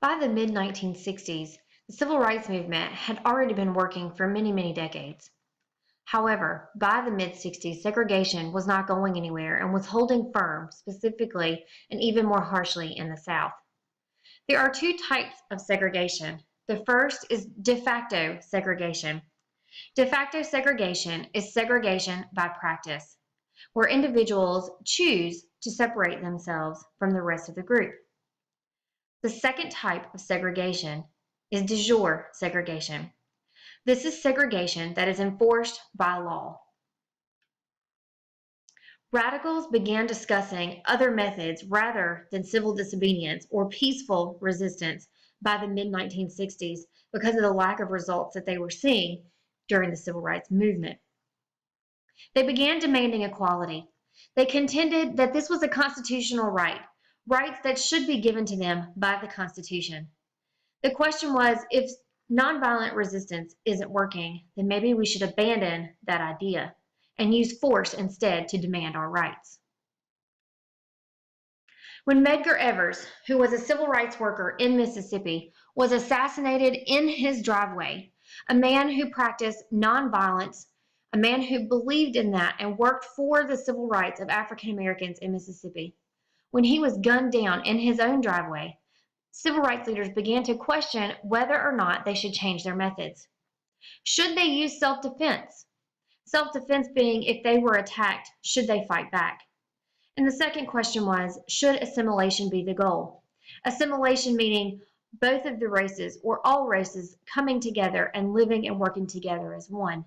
By the mid-1960s, the civil rights movement had already been working for many, many decades. However, by the mid-60s, segregation was not going anywhere and was holding firm, specifically and even more harshly in the South. There are two types of segregation. The first is de facto segregation. De facto segregation is segregation by practice, where individuals choose to separate themselves from the rest of the group. The second type of segregation is de jure segregation. This is segregation that is enforced by law. Radicals began discussing other methods rather than civil disobedience or peaceful resistance by the mid-1960s because of the lack of results that they were seeing during the civil rights movement. They began demanding equality. They contended that this was a constitutional right, rights that should be given to them by the Constitution. The question was, if nonviolent resistance isn't working, then maybe we should abandon that idea and use force instead to demand our rights. When Medgar Evers, who was a civil rights worker in Mississippi, was assassinated in his driveway, a man who practiced nonviolence, a man who believed in that and worked for the civil rights of African Americans in Mississippi, when he was gunned down in his own driveway, civil rights leaders began to question whether or not they should change their methods. Should they use self-defense? Self-defense being, if they were attacked, should they fight back? And the second question was, should assimilation be the goal? Assimilation meaning both of the races or all races coming together and living and working together as one.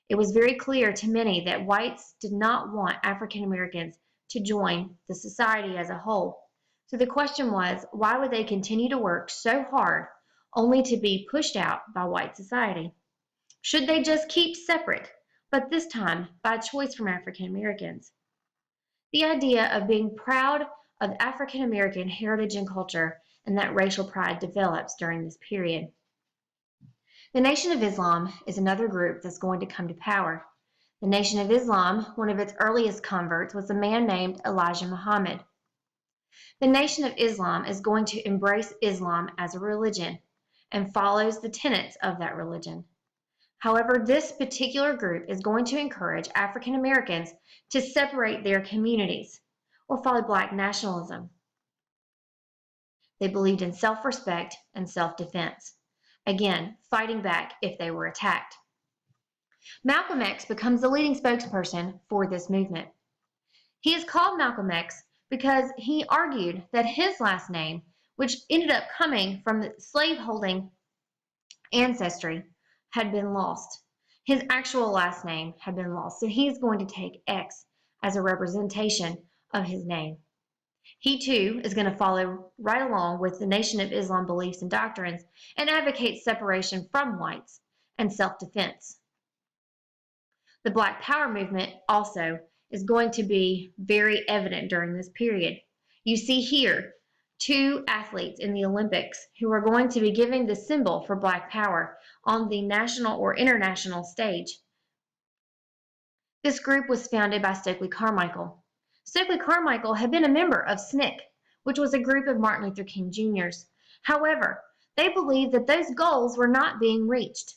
It was very clear to many that whites did not want African Americans to join the society as a whole. So the question was, why would they continue to work so hard only to be pushed out by white society? Should they just keep separate, but this time by choice from African Americans? The idea of being proud of African American heritage and culture and that racial pride develops during this period. The Nation of Islam is another group that's going to come to power. The Nation of Islam, one of its earliest converts, was a man named Elijah Muhammad. The Nation of Islam is going to embrace Islam as a religion and follows the tenets of that religion. However, this particular group is going to encourage African Americans to separate their communities or follow Black nationalism. They believed in self-respect and self-defense. Again, fighting back if they were attacked. Malcolm X becomes the leading spokesperson for this movement. He is called Malcolm X because he argued that his last name, which ended up coming from the slave-holding ancestry, had been lost. His actual last name had been lost, so he's going to take X as a representation of his name. He too is going to follow right along with the Nation of Islam beliefs and doctrines and advocate separation from whites and self-defense. The Black Power movement also is going to be very evident during this period. You see here two athletes in the Olympics who are going to be giving the symbol for Black Power on the national or international stage. This group was founded by Stokely Carmichael. Stokely Carmichael had been a member of SNCC, which was a group of Martin Luther King Jr.'s. However, they believed that those goals were not being reached,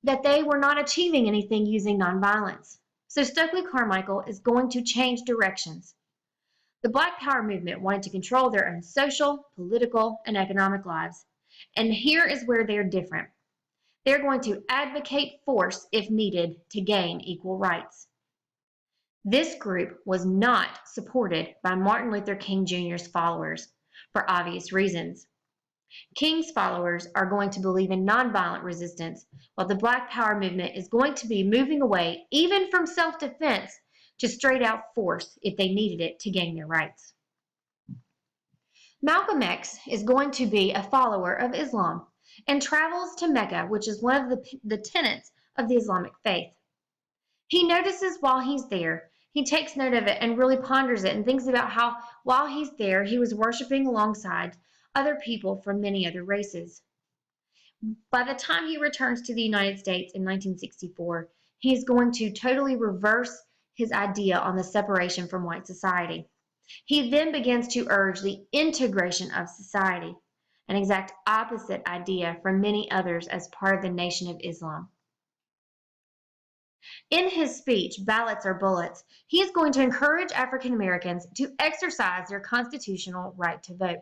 that they were not achieving anything using nonviolence. So Stokely Carmichael is going to change directions. The Black Power movement wanted to control their own social, political, and economic lives. And here is where they're different. They're going to advocate force if needed to gain equal rights. This group was not supported by Martin Luther King Jr.'s followers for obvious reasons. King's followers are going to believe in nonviolent resistance, while the Black Power movement is going to be moving away even from self-defense to straight out force if they needed it to gain their rights. Malcolm X is going to be a follower of Islam and travels to Mecca, which is one of the tenets of the Islamic faith. He notices while he's there, he takes note of it and really ponders it and thinks about how while he's there, he was worshiping alongside other people from many other races. By the time he returns to the United States in 1964, he is going to totally reverse his idea on the separation from white society. He then begins to urge the integration of society, an exact opposite idea from many others as part of the Nation of Islam. In his speech, Ballots or Bullets, he is going to encourage African Americans to exercise their constitutional right to vote.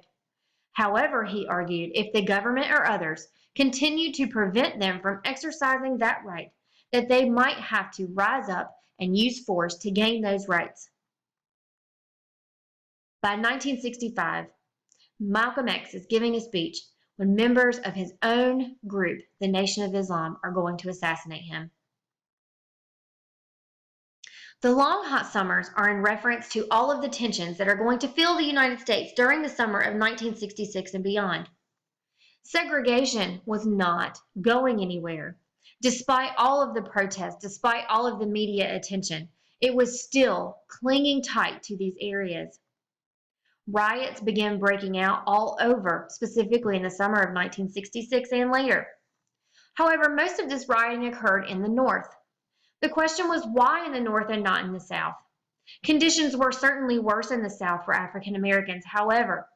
However, he argued, if the government or others continued to prevent them from exercising that right, that they might have to rise up and use force to gain those rights. By 1965, Malcolm X is giving a speech when members of his own group, the Nation of Islam, are going to assassinate him. The long hot summers are in reference to all of the tensions that are going to fill the United States during the summer of 1966 and beyond. Segregation was not going anywhere. Despite all of the protests, despite all of the media attention, it was still clinging tight to these areas. Riots began breaking out all over, specifically in the summer of 1966 and later. However, most of this rioting occurred in the North. The question was why in the North and not in the South? Conditions were certainly worse in the South for African Americans. However,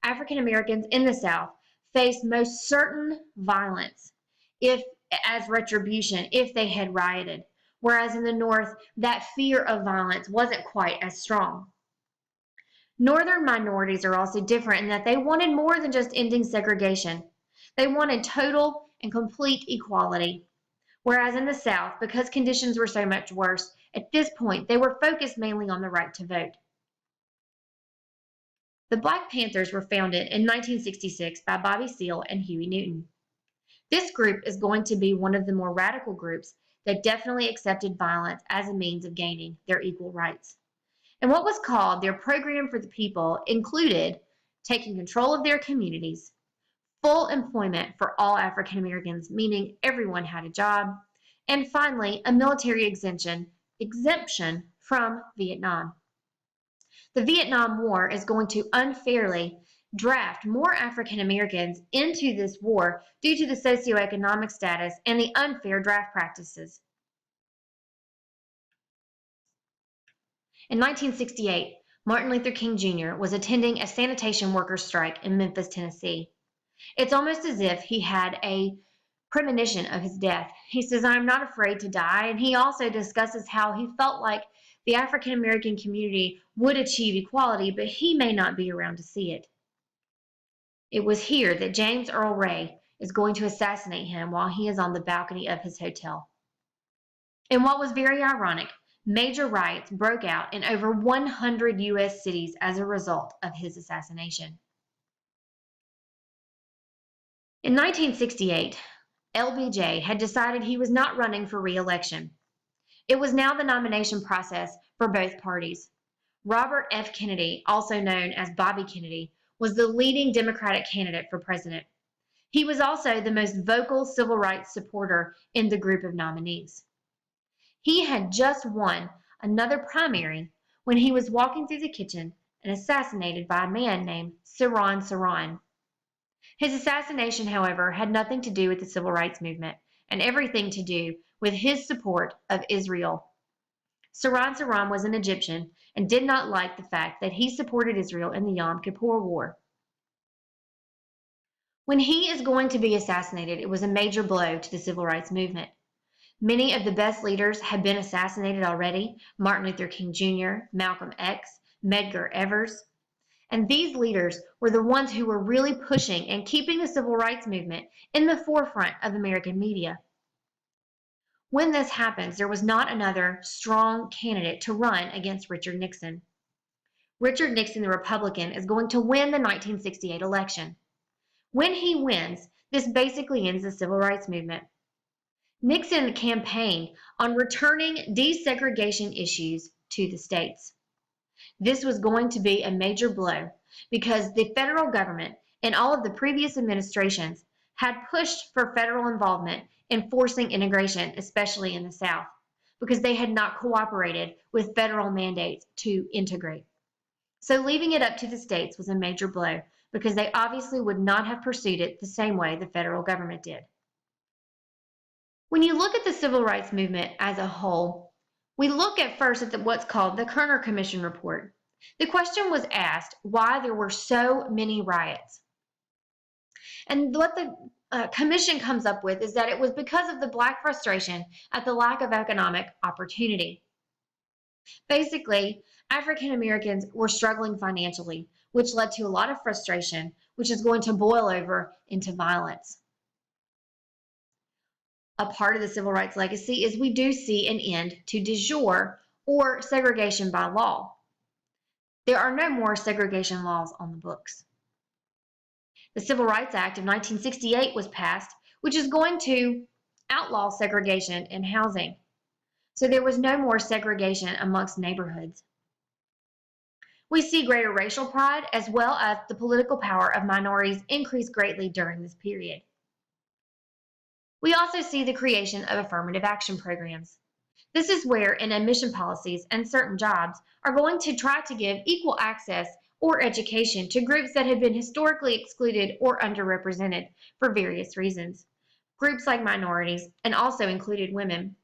African Americans in the South faced most certain violence as retribution if they had rioted, whereas in the North, that fear of violence wasn't quite as strong. Northern minorities are also different in that they wanted more than just ending segregation. They wanted total and complete equality. Whereas in the South, because conditions were so much worse, at this point they were focused mainly on the right to vote. The Black Panthers were founded in 1966 by Bobby Seale and Huey Newton. This group is going to be one of the more radical groups that definitely accepted violence as a means of gaining their equal rights. And what was called their program for the people included taking control of their communities, full employment for all African Americans, meaning everyone had a job, and finally, a military exemption from Vietnam. The Vietnam War is going to unfairly draft more African Americans into this war due to the socioeconomic status and the unfair draft practices. In 1968, Martin Luther King Jr. was attending a sanitation workers' strike in Memphis, Tennessee. It's almost as if he had a premonition of his death. He says, "I'm not afraid to die," and he also discusses how he felt like the African American community would achieve equality, but he may not be around to see it. It was here that James Earl Ray is going to assassinate him while he is on the balcony of his hotel. And what was very ironic, major riots broke out in over 100 U.S. cities as a result of his assassination. In 1968, LBJ had decided he was not running for re-election. It was now the nomination process for both parties. Robert F. Kennedy, also known as Bobby Kennedy, was the leading Democratic candidate for president. He was also the most vocal civil rights supporter in the group of nominees. He had just won another primary when he was walking through the kitchen and assassinated by a man named Sirhan Sirhan. His assassination, however, had nothing to do with the civil rights movement and everything to do with his support of Israel. Sirhan Sirhan was an Egyptian and did not like the fact that he supported Israel in the Yom Kippur War. When he is going to be assassinated, it was a major blow to the civil rights movement. Many of the best leaders had been assassinated already: Martin Luther King Jr., Malcolm X, Medgar Evers. And these leaders were the ones who were really pushing and keeping the civil rights movement in the forefront of American media. When this happens, there was not another strong candidate to run against Richard Nixon. Richard Nixon, the Republican, is going to win the 1968 election. When he wins, this basically ends the civil rights movement. Nixon campaigned on returning desegregation issues to the states. This was going to be a major blow because the federal government and all of the previous administrations had pushed for federal involvement in forcing integration, especially in the South, because they had not cooperated with federal mandates to integrate. So leaving it up to the states was a major blow because they obviously would not have pursued it the same way the federal government did. When you look at the civil rights movement as a whole, we look at first at what's called the Kerner Commission report. The question was asked why there were so many riots. And what the commission comes up with is that it was because of the Black frustration at the lack of economic opportunity. Basically, African Americans were struggling financially, which led to a lot of frustration, which is going to boil over into violence. A part of the civil rights legacy is we do see an end to de jure or segregation by law. There are no more segregation laws on the books. The Civil Rights Act of 1968 was passed, which is going to outlaw segregation in housing. So there was no more segregation amongst neighborhoods. We see greater racial pride as well as the political power of minorities increase greatly during this period. We also see the creation of affirmative action programs. This is where in admission policies and certain jobs are going to try to give equal access or education to groups that have been historically excluded or underrepresented for various reasons. Groups like minorities and also included women.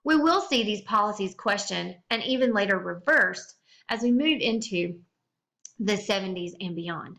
We will see these policies questioned and even later reversed as we move into the 70s and beyond.